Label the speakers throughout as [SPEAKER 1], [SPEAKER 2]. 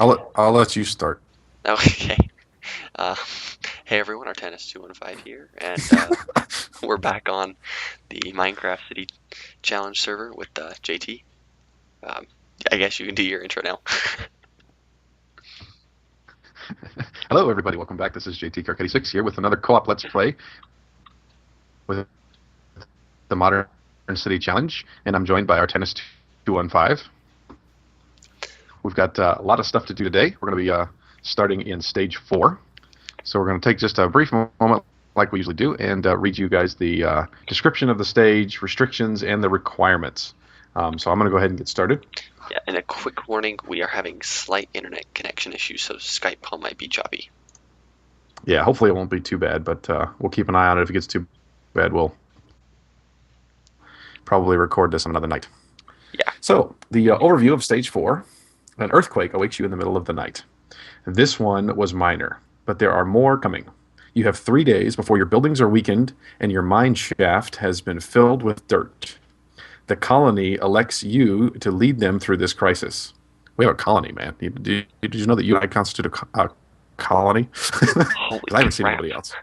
[SPEAKER 1] I'll let you start.
[SPEAKER 2] Okay. Uh, hey everyone, our tennis 215 here, and we're back on the Minecraft City Challenge server with JT. Um, I guess you can do your intro now.
[SPEAKER 1] Hello, everybody. Welcome back. This is JT Kirk86 here with another co-op Let's Play with the Modern City Challenge, and I'm joined by our Tennis 215. We've got a lot of stuff to do today. We're going to be starting in stage 4. So we're going to take just a brief moment, like we usually do, and read you guys the description of the stage, restrictions, and the requirements. So I'm going to go ahead and get started.
[SPEAKER 2] Yeah, and a quick warning, we are having slight internet connection issues, so Skype call might be choppy.
[SPEAKER 1] Yeah, hopefully it won't be too bad, but we'll keep an eye on it. If it gets too bad, we'll probably record this on another night.
[SPEAKER 2] Yeah.
[SPEAKER 1] So the overview of stage 4: an earthquake awakes you in the middle of the night. This one was minor, but there are more coming. You have 3 days before your buildings are weakened and your mine shaft has been filled with dirt. The colony elects you to lead them through this crisis. We have a colony, man. Did you know that you and I constitute a colony? Because
[SPEAKER 2] Holy
[SPEAKER 1] I haven't seen
[SPEAKER 2] crap.
[SPEAKER 1] anybody else.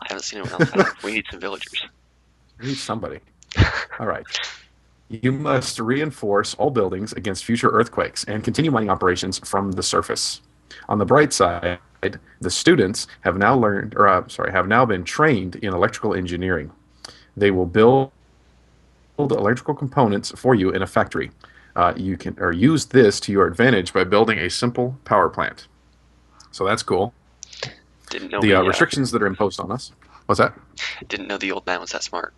[SPEAKER 2] I haven't seen anyone else either. We need some villagers.
[SPEAKER 1] We need somebody. All right. You must reinforce all buildings against future earthquakes and continue mining operations from the surface. On the bright side, the students have now have now been trained in electrical engineering. They will build electrical components for you in a factory. You can use this to your advantage by building a simple power plant. So that's cool.
[SPEAKER 2] Didn't know
[SPEAKER 1] The
[SPEAKER 2] we
[SPEAKER 1] restrictions that are imposed on us. What's that?
[SPEAKER 2] didn't know the old man was that smart.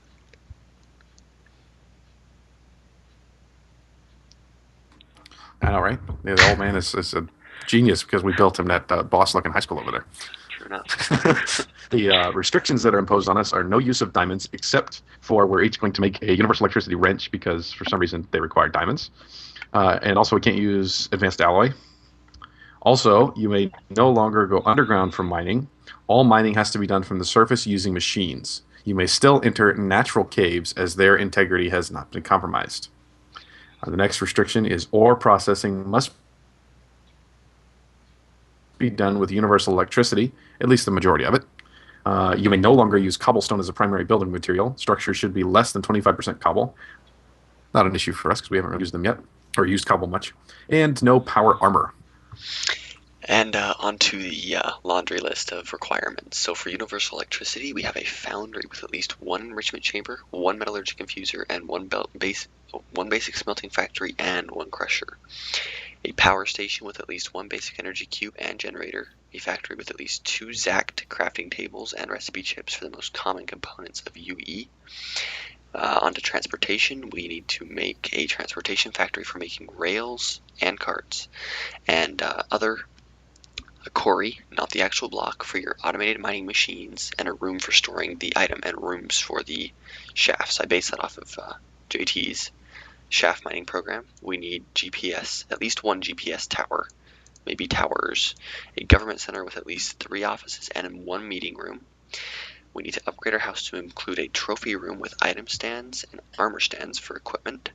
[SPEAKER 1] I know, right? Yeah, the old man is a genius because we built him that boss-looking high school over there.
[SPEAKER 2] True enough.
[SPEAKER 1] The restrictions that are imposed on us are no use of diamonds, except for we're each going to make a universal electricity wrench because for some reason they require diamonds. And also, we can't use advanced alloy. Also, you may no longer go underground for mining. All mining has to be done from the surface using machines. You may still enter natural caves as their integrity has not been compromised. The next restriction is ore processing must be done with universal electricity, at least the majority of it. You may no longer use cobblestone as a primary building material. Structures should be less than 25% cobble. Not an issue for us because we haven't really used them yet, or used cobble much. And no power armor.
[SPEAKER 2] And onto the laundry list of requirements. So for universal electricity, we have a foundry with at least one enrichment chamber, one metallurgic infuser, and one basic smelting factory, and one crusher. A power station with at least one basic energy cube and generator. A factory with at least 2 Zact crafting tables and recipe chips for the most common components of UE. Onto transportation, we need to make a transportation factory for making rails and carts, and a quarry, not the actual block, for your automated mining machines, and a room for storing the item, and rooms for the shafts. I base that off of JT's shaft mining program. We need GPS, at least one GPS tower, maybe towers, a government center with at least 3 offices and 1 meeting room. We need to upgrade our house to include a trophy room with item stands and armor stands for equipment.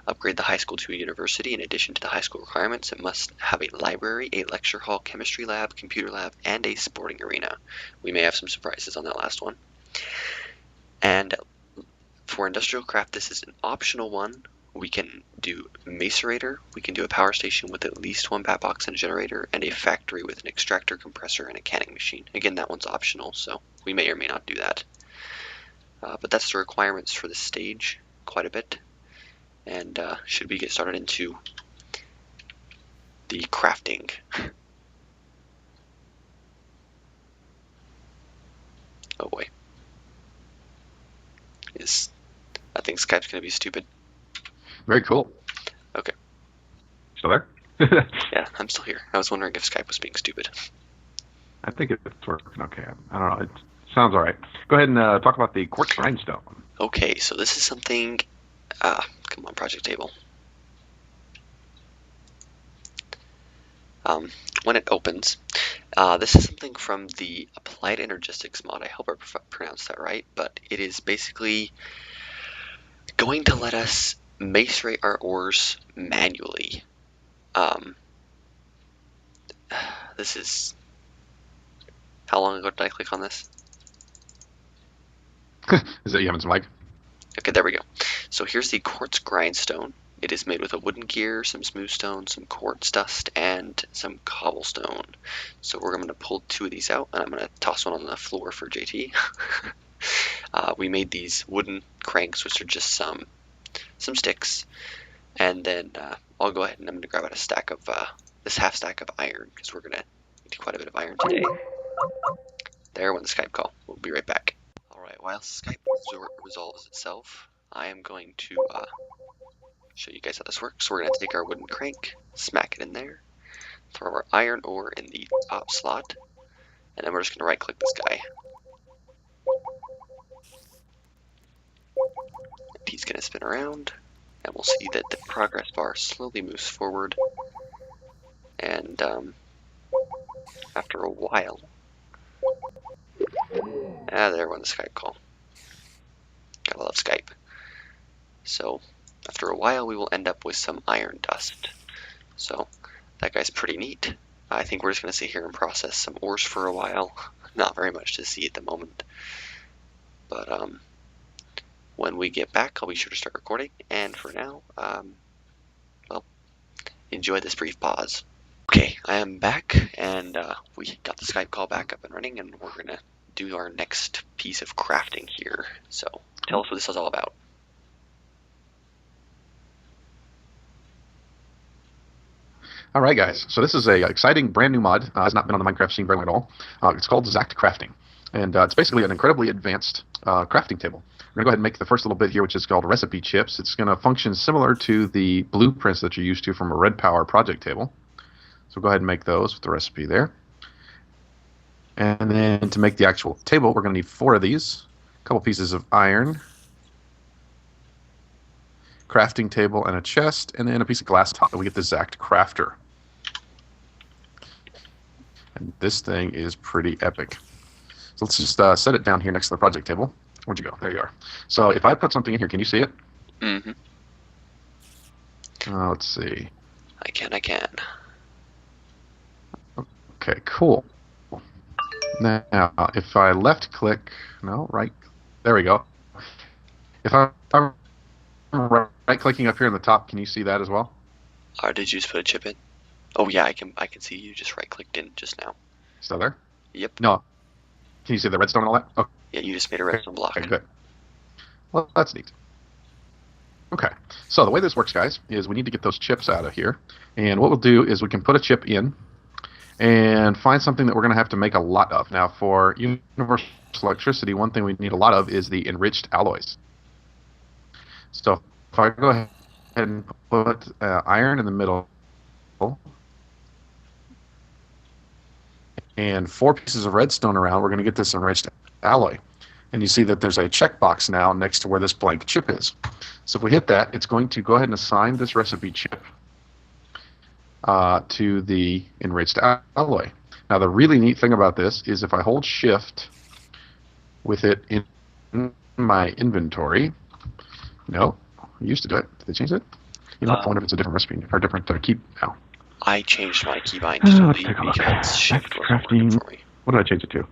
[SPEAKER 2] Upgrade the high school to a university. In addition to the high school requirements, it must have a library, a lecture hall, chemistry lab, computer lab, and a sporting arena. We may have some surprises on that last one. And for industrial craft, this is an optional one. We can do macerator, we can do a power station with at least 1 bat box and a generator, and a factory with an extractor, compressor, and a canning machine. Again, that one's optional, so we may or may not do that. But that's the requirements for the stage, quite a bit. And should we get started into the crafting? Oh boy. I think Skype's going to be stupid.
[SPEAKER 1] Very cool.
[SPEAKER 2] Okay.
[SPEAKER 1] Still there?
[SPEAKER 2] Yeah, I'm still here. I was wondering if Skype was being stupid.
[SPEAKER 1] I think it's working okay. I don't know. It sounds all right. Go ahead and talk about the quartz grindstone.
[SPEAKER 2] Okay, so this is something... come on, project table. When it opens, this is something from the Applied Energistics mod. I hope I pronounced that right, but it is basically going to let us macerate our ores manually. this is... How long ago did I click on this?
[SPEAKER 1] Is that you having some lag?
[SPEAKER 2] Okay, there we go. So here's the quartz grindstone. It is made with a wooden gear, some smooth stone, some quartz dust, and some cobblestone. So we're going to pull 2 of these out, and I'm going to toss one on the floor for JT. We made these wooden cranks, which are just some sticks. And then I'll go ahead and I'm going to grab out a stack of this half stack of iron, because we're going to need quite a bit of iron today. There went the Skype call. We'll be right back. Alright, while Skype resolves itself, I am going to show you guys how this works. So we're going to take our wooden crank, smack it in there, throw our iron ore in the top slot, and then we're just going to right click this guy. And he's going to spin around, and we'll see that the progress bar slowly moves forward, and after a while, there went the Skype call. Gotta love Skype. So after a while, we will end up with some iron dust. So that guy's pretty neat. I think we're just going to sit here and process some ores for a while. Not very much to see at the moment. But when we get back, I'll be sure to start recording. And for now, well, enjoy this brief pause. Okay, I am back, and we got the Skype call back up and running, and we're going to do our next piece of crafting here. So tell us what this is all about.
[SPEAKER 1] All right, guys. So this is a exciting brand new mod. Has not been on the Minecraft scene very long at all. It's called Zact Crafting, and it's basically an incredibly advanced crafting table. We're going to go ahead and make the first little bit here, which is called recipe chips. It's going to function similar to the blueprints that you're used to from a Red Power project table. So go ahead and make those with the recipe there. And then to make the actual table, we're going to need 4 of these, a couple pieces of iron, crafting table, and a chest, and then a piece of glass top. We get the Zact Crafter. And this thing is pretty epic. So let's just set it down here next to the project table. Where'd you go? There you are. So if I put something in here, can you see it?
[SPEAKER 2] Mm-hmm.
[SPEAKER 1] Let's see.
[SPEAKER 2] I can.
[SPEAKER 1] Okay, cool. Now, if I left click, no, right, there we go. If I'm right clicking up here in the top, can you see that as well?
[SPEAKER 2] Did you just put a chip in? Oh yeah, I can see you just right clicked in just now.
[SPEAKER 1] Still there?
[SPEAKER 2] Yep.
[SPEAKER 1] No. Can you see the redstone and all that? Oh.
[SPEAKER 2] Yeah, you just made a redstone block.
[SPEAKER 1] Okay, good. Well, that's neat. Okay, so the way this works, guys, is we need to get those chips out of here. And what we'll do is we can put a chip in and find something that we're going to have to make a lot of. Now, for universal electricity, one thing we need a lot of is the enriched alloys. So if I go ahead and put iron in the middle and 4 pieces of redstone around, we're going to get this enriched alloy. And you see that there's a checkbox now next to where this blank chip is. So if we hit that, it's going to go ahead and assign this recipe chip to the enriched alloy. Now the really neat thing about this is if I hold shift with it in my inventory, no, I used to do it. Did they change it? You know, I wonder if it's a different recipe or different key now.
[SPEAKER 2] I changed my keybind to delete because shift wasn't working for me.
[SPEAKER 1] What did I change it to?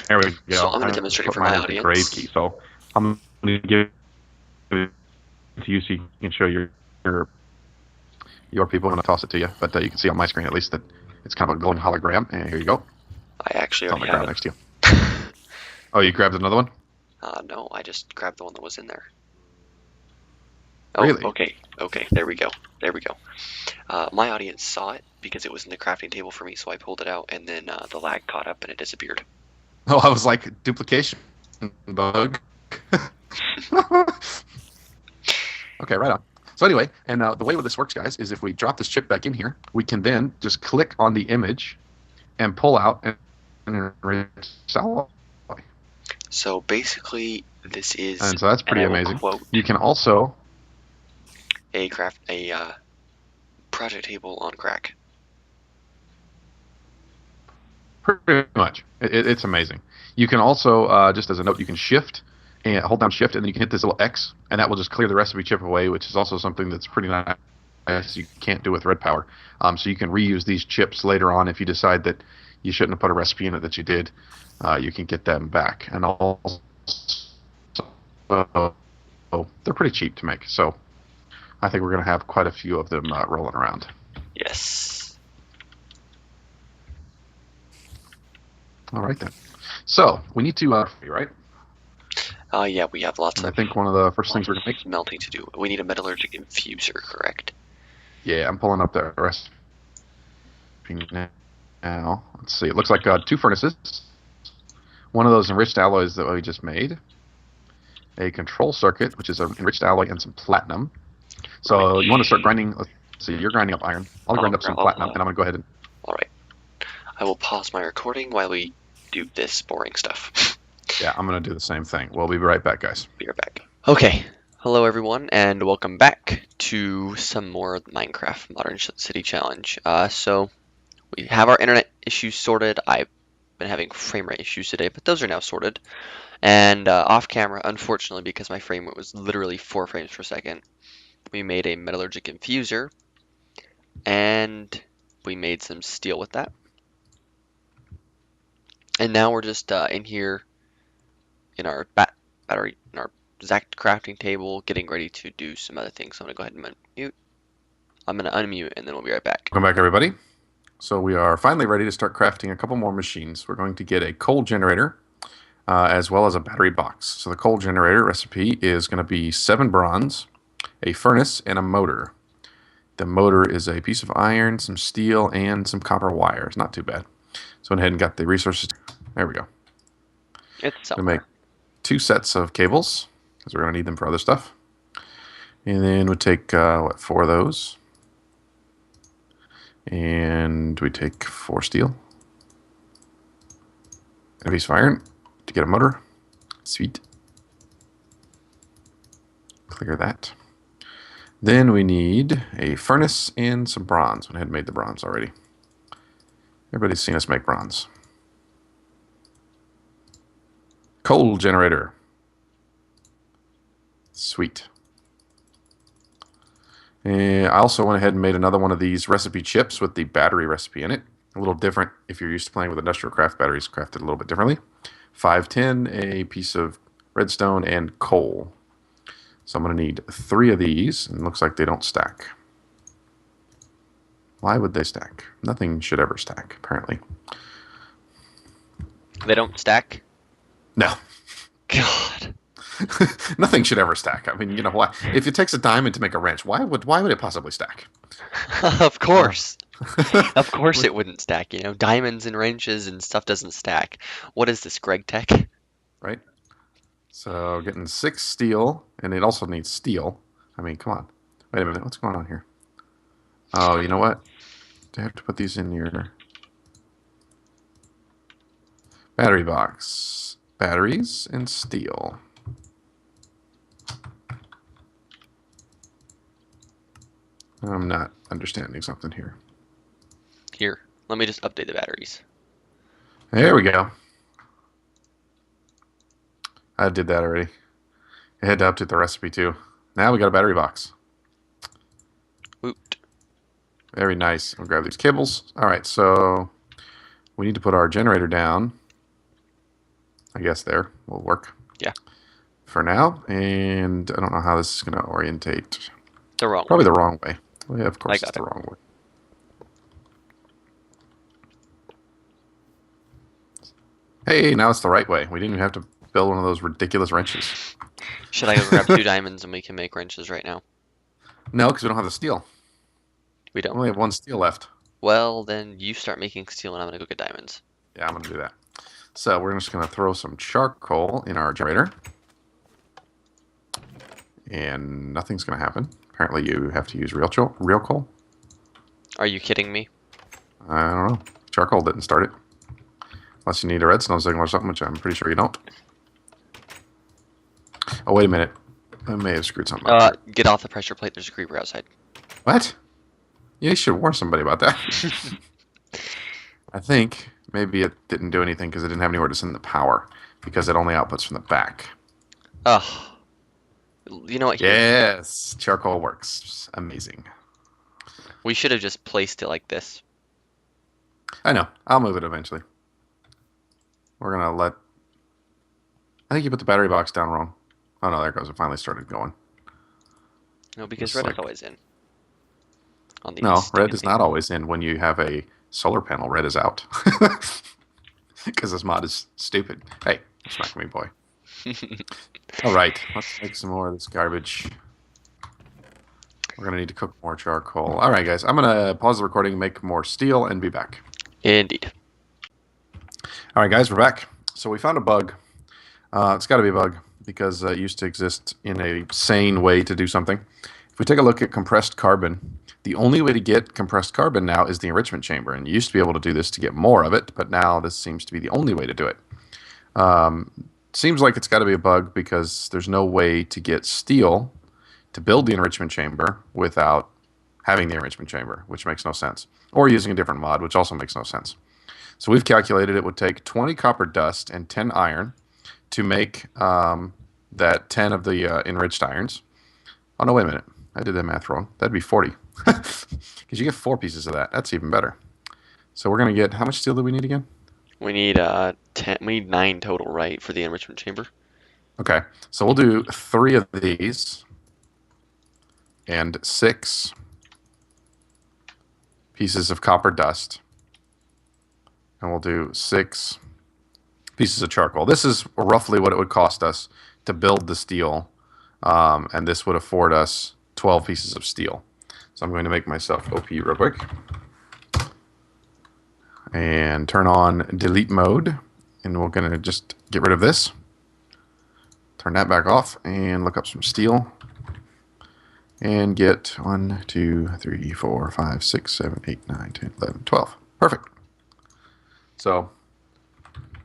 [SPEAKER 1] There we go.
[SPEAKER 2] So I'm going to demonstrate it for my audience.
[SPEAKER 1] Grave key. So I'm going to give it to you so you can show your people. I'm going to toss it to you, but you can see on my screen at least that it's kind of a glowing hologram. And here you go.
[SPEAKER 2] I actually already have it.
[SPEAKER 1] Next to you. Oh, you grabbed another one?
[SPEAKER 2] No, I just grabbed the one that was in there. Oh,
[SPEAKER 1] really?
[SPEAKER 2] Okay, there we go. My audience saw it because it was in the crafting table for me, so I pulled it out, and then the lag caught up and it disappeared.
[SPEAKER 1] Oh, I was like, duplication bug. Okay, right on. So anyway, and the way this works, guys, is if we drop this chip back in here, we can then just click on the image and pull out an enriched alloy.
[SPEAKER 2] So basically, this is...
[SPEAKER 1] And so that's pretty amazing. You can also...
[SPEAKER 2] a project table on crack.
[SPEAKER 1] Pretty much. It's amazing. You can also, just as a note, you can shift and hold down shift, and then you can hit this little X, and that will just clear the recipe chip away, which is also something that's pretty nice you can't do with red power. So you can reuse these chips later on if you decide that you shouldn't have put a recipe in it that you did. You can get them back, and also they're pretty cheap to make. So I think we're going to have quite a few of them rolling around.
[SPEAKER 2] Yes.
[SPEAKER 1] All right then. So we need to right?
[SPEAKER 2] Yeah, we have lots
[SPEAKER 1] And
[SPEAKER 2] of.
[SPEAKER 1] I think one of the first things we're going to make.
[SPEAKER 2] Melting to do. We need a metallurgic infuser, correct?
[SPEAKER 1] Yeah, I'm pulling up the recipe now. Let's see. It looks like 2 furnaces. One of those enriched alloys that we just made. A control circuit, which is an enriched alloy and some platinum. So you want to start grinding. Let's see, you're grinding up iron. I'll grind up some platinum, and I'm going to go ahead and...
[SPEAKER 2] All right. I will pause my recording while we do this boring stuff.
[SPEAKER 1] Yeah, I'm going to do the same thing. We'll be right back, guys.
[SPEAKER 2] Be right back. Okay. Hello, everyone, and welcome back to some more Minecraft Modern City Challenge. So we have our internet issues sorted. I've been having frame rate issues today, but those are now sorted. And off camera, unfortunately, because my frame rate was literally 4 frames per second, we made a metallurgic infuser, and we made some steel with that. And now we're just in here in our battery, in our exact crafting table, getting ready to do some other things. So I'm gonna go ahead and unmute. I'm gonna unmute, and then we'll be right back.
[SPEAKER 1] Welcome back, everybody. So we are finally ready to start crafting a couple more machines. We're going to get a coal generator, as well as a battery box. So the coal generator recipe is going to be 7 bronze, a furnace, and a motor. The motor is a piece of iron, some steel, and some copper wire. It's not too bad. So I went ahead and got the resources. There we go.
[SPEAKER 2] It's
[SPEAKER 1] going to make 2 sets of cables, because we're going to need them for other stuff. And then we'll take, 4 of those. And we take 4 steel. And a piece of iron to get a motor. Sweet. Clear that. Then we need a furnace and some bronze. I had made the bronze already. Everybody's seen us make bronze. Coal generator. Sweet. And I also went ahead and made another one of these recipe chips with the battery recipe in it. A little different if you're used to playing with industrial craft batteries, crafted a little bit differently. 510, a piece of redstone, and coal. So I'm going to need 3 of these, and it looks like they don't stack. Why would they stack? Nothing should ever stack, apparently.
[SPEAKER 2] They don't stack?
[SPEAKER 1] No.
[SPEAKER 2] God.
[SPEAKER 1] Nothing should ever stack. I mean, you know, why? If it takes a diamond to make a wrench, why would it possibly stack?
[SPEAKER 2] Of course. Of course it wouldn't stack, you know. Diamonds and wrenches and stuff doesn't stack. What is this, Greg Tech?
[SPEAKER 1] Right? So getting 6 steel, and it also needs steel. I mean, come on. Wait a minute, what's going on here? Oh, you know what? I have to put these in your battery box. Batteries and steel. I'm not understanding something here.
[SPEAKER 2] Here, let me just update the batteries.
[SPEAKER 1] There we go. I did that already. I had to update the recipe too. Now we got a battery box.
[SPEAKER 2] Woot.
[SPEAKER 1] Very nice. I'll grab these cables. All right, so we need to put our generator down. I guess there will work.
[SPEAKER 2] Yeah.
[SPEAKER 1] For now, and I don't know how this is going to orientate.
[SPEAKER 2] The wrong
[SPEAKER 1] Probably
[SPEAKER 2] way.
[SPEAKER 1] the wrong way. Well, yeah, of course it's the wrong way. Hey, now it's the right way. We didn't even have to build one of those ridiculous wrenches.
[SPEAKER 2] Should I go grab 2 diamonds and we can make wrenches right now?
[SPEAKER 1] No, because we don't have the steel.
[SPEAKER 2] We don't.
[SPEAKER 1] We only have 1 steel left.
[SPEAKER 2] Well, then you start making steel and I'm going to go get diamonds.
[SPEAKER 1] Yeah, I'm going to do that. So we're just going to throw some charcoal in our generator. And nothing's going to happen. Apparently you have to use real coal.
[SPEAKER 2] Are you kidding me?
[SPEAKER 1] I don't know. Charcoal didn't start it. Unless you need a redstone signal or something, which I'm pretty sure you don't. Oh, wait a minute. I may have screwed something up.
[SPEAKER 2] Get off the pressure plate. There's a creeper outside.
[SPEAKER 1] What? Yeah, you should warn somebody about that. I think maybe it didn't do anything because it didn't have anywhere to send the power. Because it only outputs from the back.
[SPEAKER 2] Ugh. You know what?
[SPEAKER 1] Yes. Charcoal works. Amazing.
[SPEAKER 2] We should have just placed it like this.
[SPEAKER 1] I know. I'll move it eventually. We're gonna let. I think you put the battery box down wrong. Oh no, there it goes. It finally started going.
[SPEAKER 2] No, because
[SPEAKER 1] It's
[SPEAKER 2] red
[SPEAKER 1] like
[SPEAKER 2] is always in. On these
[SPEAKER 1] no, red
[SPEAKER 2] stupid
[SPEAKER 1] is not
[SPEAKER 2] things.
[SPEAKER 1] always in when you have a solar panel. Red is out because this mod is stupid. Hey, smack me, boy. All right, let's make some more of this garbage. We're gonna need to cook more charcoal. All right, guys, I'm gonna pause the recording, make more steel, and be back.
[SPEAKER 2] Indeed.
[SPEAKER 1] All right, guys, we're back. So we found a bug. It's got to be a bug because it used to exist in a sane way to do something. If we take a look at compressed carbon, the only way to get compressed carbon now is the enrichment chamber. And you used to be able to do this to get more of it, but now this seems to be the only way to do it. Seems like it's got to be a bug because there's no way to get steel to build the enrichment chamber without having the enrichment chamber, which makes no sense. Or using a different mod, which also makes no sense. So we've calculated it would take 20 copper dust and 10 iron to make that 10 of the enriched irons. Oh, no, wait a minute. I did that math wrong. That'd be 40. Because you get 4 pieces of that. That's even better. So we're going to get, how much steel do we need again?
[SPEAKER 2] We need 10. We need 9 total, right, for the enrichment chamber.
[SPEAKER 1] Okay. So we'll do 3 of these and 6 pieces of copper dust. And we'll do 6 pieces of charcoal. This is roughly what it would cost us to build the steel. And this would afford us 12 pieces of steel. So I'm going to make myself OP real quick. And turn on delete mode. And we're going to just get rid of this. Turn that back off and look up some steel. And get 1, 2, 3, 4, 5, 6, 7, 8, 9, 10, 11, 12. Perfect. So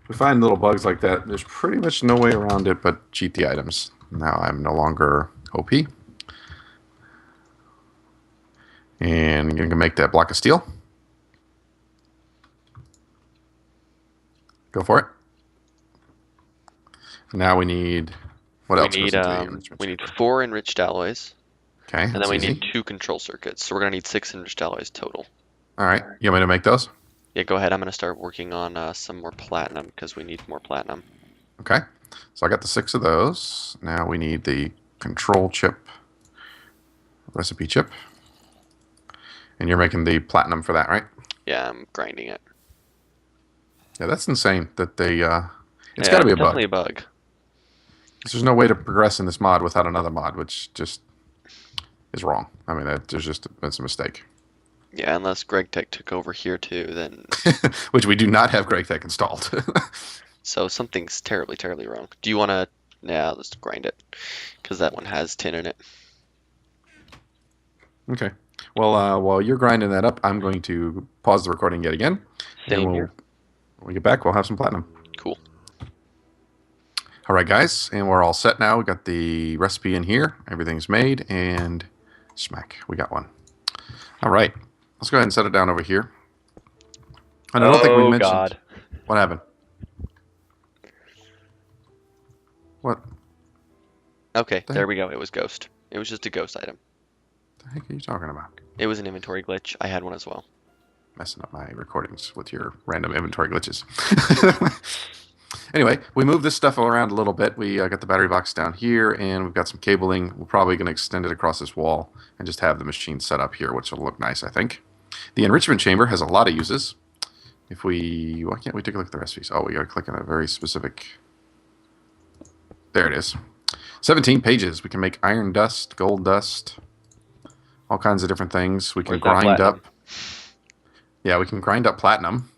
[SPEAKER 1] we find little bugs like that. There's pretty much no way around it but cheat the items. Now I'm no longer OP. And you're going to make that block of steel. Go for it. Now we need... What else goes into the enrichment
[SPEAKER 2] we need
[SPEAKER 1] chamber?
[SPEAKER 2] 4 enriched alloys.
[SPEAKER 1] Okay,
[SPEAKER 2] And
[SPEAKER 1] that's
[SPEAKER 2] then we
[SPEAKER 1] easy.
[SPEAKER 2] need 2 control circuits. So we're going to need 6 enriched alloys total.
[SPEAKER 1] All right. You want me to make those?
[SPEAKER 2] Yeah, go ahead. I'm going to start working on some more platinum because we need more platinum.
[SPEAKER 1] Okay. So I got the 6 of those. Now we need the control chip, recipe chip. And you're making the platinum for that, right?
[SPEAKER 2] Yeah, I'm grinding it.
[SPEAKER 1] Yeah, that's insane that they... it's
[SPEAKER 2] Yeah,
[SPEAKER 1] got to be a
[SPEAKER 2] definitely
[SPEAKER 1] bug.
[SPEAKER 2] a bug.
[SPEAKER 1] There's no way to progress in this mod without another mod, which just is wrong. I mean, that's a mistake.
[SPEAKER 2] Yeah, unless Greg Tech took over here too, then...
[SPEAKER 1] Which we do not have GregTech installed.
[SPEAKER 2] So something's terribly, terribly wrong. Do you want to... Yeah, let's grind it. Because that one has tin in it.
[SPEAKER 1] Okay. Well, while you're grinding that up, I'm going to pause the recording yet again.
[SPEAKER 2] Same
[SPEAKER 1] and
[SPEAKER 2] here.
[SPEAKER 1] When we get back, we'll have some platinum.
[SPEAKER 2] Cool.
[SPEAKER 1] All right, guys, and we're all set now. We got the recipe in here. Everything's made, and smack, we got one. All right, let's go ahead and set it down over here. And I don't think we mentioned...
[SPEAKER 2] God.
[SPEAKER 1] What happened? What
[SPEAKER 2] Okay,
[SPEAKER 1] the
[SPEAKER 2] there
[SPEAKER 1] heck?
[SPEAKER 2] we go. It was ghost. It was just a ghost item.
[SPEAKER 1] The heck are you talking about?
[SPEAKER 2] It was an inventory glitch. I had one as well.
[SPEAKER 1] Messing up my recordings with your random inventory glitches. Anyway, we moved this stuff around a little bit. We got the battery box down here, and we've got some cabling. We're probably going to extend it across this wall and just have the machine set up here, which will look nice, I think. The enrichment chamber has a lot of uses. If we... Why can't we take a look at the recipes? Oh, we got to click on a very specific... There it is. 17 pages. We can make iron dust, gold dust, all kinds of different things. We can
[SPEAKER 2] Where's that
[SPEAKER 1] grind
[SPEAKER 2] platinum?
[SPEAKER 1] up... Yeah, we can grind up platinum.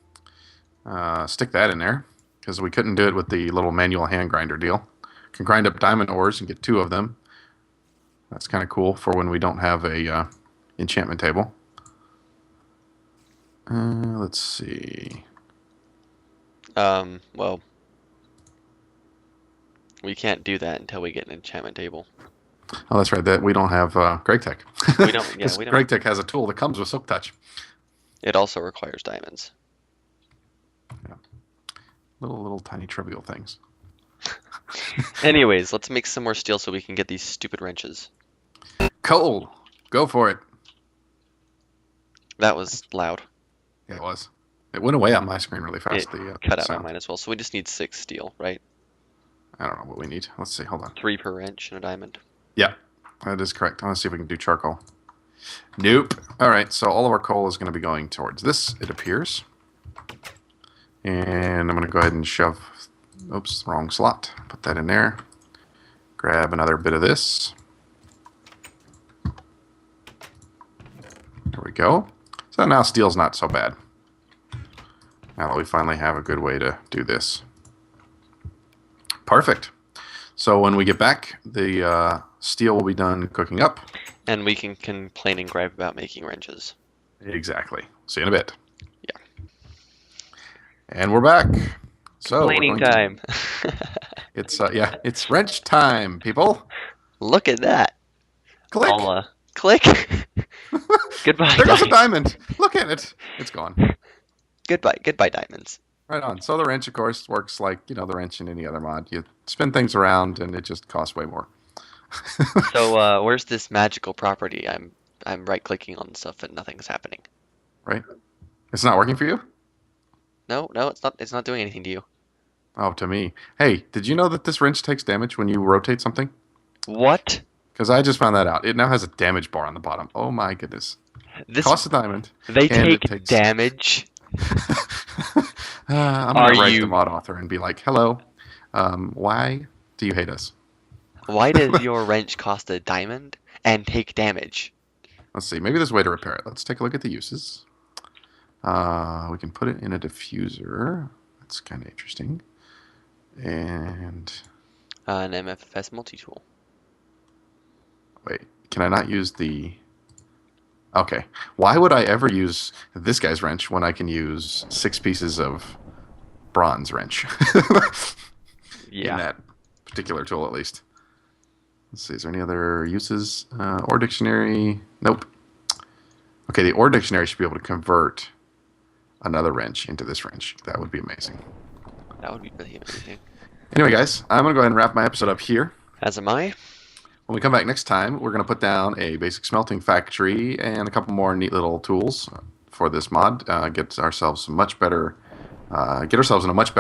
[SPEAKER 1] Stick that in there. Because we couldn't do it with the little manual hand grinder deal. Can grind up diamond ores and get 2 of them. That's kind of cool for when we don't have a enchantment table. Let's see.
[SPEAKER 2] Well, we can't do that until we get an enchantment table.
[SPEAKER 1] Oh, that's right. That we don't have GregTech.
[SPEAKER 2] We don't. Yeah, we don't.
[SPEAKER 1] GregTech has a tool that comes with Silk Touch.
[SPEAKER 2] It also requires diamonds.
[SPEAKER 1] Yeah. Little tiny trivial things.
[SPEAKER 2] Anyways, let's make some more steel so we can get these stupid wrenches.
[SPEAKER 1] Coal, go for it.
[SPEAKER 2] That was loud.
[SPEAKER 1] Yeah, it was. It went away on my screen really fast.
[SPEAKER 2] It
[SPEAKER 1] The
[SPEAKER 2] cut out
[SPEAKER 1] sound.
[SPEAKER 2] on mine as well. So we just need 6 steel, right?
[SPEAKER 1] I don't know what we need. Let's see. Hold on.
[SPEAKER 2] 3 per wrench and a diamond.
[SPEAKER 1] Yeah, that is correct. I want to see if we can do charcoal. Nope. All right, so all of our coal is going to be going towards this, it appears. And I'm going to go ahead and shove... Oops, wrong slot. Put that in there. Grab another bit of this. There we go. So now steel's not so bad. Now that we finally have a good way to do this. Perfect. So when we get back, the steel will be done cooking up.
[SPEAKER 2] And we can complain and gripe about making wrenches.
[SPEAKER 1] Exactly. See you in a bit.
[SPEAKER 2] Yeah.
[SPEAKER 1] And we're back. So
[SPEAKER 2] Complaining time.
[SPEAKER 1] It's yeah, it's wrench time, people.
[SPEAKER 2] Look at that.
[SPEAKER 1] Click.
[SPEAKER 2] I'll, click. Goodbye.
[SPEAKER 1] There goes a diamond. Look at it. It's gone.
[SPEAKER 2] Goodbye, diamonds.
[SPEAKER 1] Right on. So the wrench, of course, works like the wrench in any other mod. You spin things around, and it just costs way more.
[SPEAKER 2] So where's this magical property? I'm right clicking on stuff and nothing's happening.
[SPEAKER 1] Right? It's not working for you?
[SPEAKER 2] No, it's not doing anything to you.
[SPEAKER 1] Oh, to me. Hey, did you know that this wrench takes damage when you rotate something?
[SPEAKER 2] What?
[SPEAKER 1] Because I just found that out. It now has a damage bar on the bottom. Oh my goodness.
[SPEAKER 2] This
[SPEAKER 1] Costs a diamond.
[SPEAKER 2] They take
[SPEAKER 1] takes...
[SPEAKER 2] damage.
[SPEAKER 1] I'm going to write the mod author and be like, hello, why do you hate us?
[SPEAKER 2] Why does your wrench cost a diamond and take damage?
[SPEAKER 1] Let's see. Maybe there's a way to repair it. Let's take a look at the uses. We can put it in a diffuser. That's kind of interesting. And
[SPEAKER 2] an MFS multi-tool.
[SPEAKER 1] Wait, can I not use the... Okay. Why would I ever use this guy's wrench when I can use 6 pieces of bronze wrench?
[SPEAKER 2] Yeah.
[SPEAKER 1] In that particular tool, at least. Let's see. Is there any other uses? Ore dictionary. Nope. Okay, the ore dictionary should be able to convert another wrench into this wrench. That would be amazing.
[SPEAKER 2] That would be really amazing.
[SPEAKER 1] Anyway, guys, I'm going to go ahead and wrap my episode up here.
[SPEAKER 2] As am I.
[SPEAKER 1] When we come back next time, we're going to put down a basic smelting factory and a couple more neat little tools for this mod. Get ourselves in a much better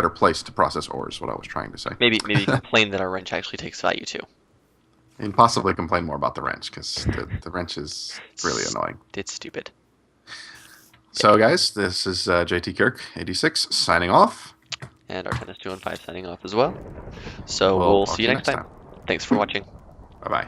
[SPEAKER 1] place to process ores. What I was trying to say.
[SPEAKER 2] Maybe complain that our wrench actually takes value too.
[SPEAKER 1] And possibly complain more about the wrench because the wrench is really annoying.
[SPEAKER 2] It's stupid.
[SPEAKER 1] So, guys, this is JT Kirk 86 signing off.
[SPEAKER 2] And our Tennis 215 signing off as well. So we'll see you next time. Thanks for watching.
[SPEAKER 1] Bye-bye.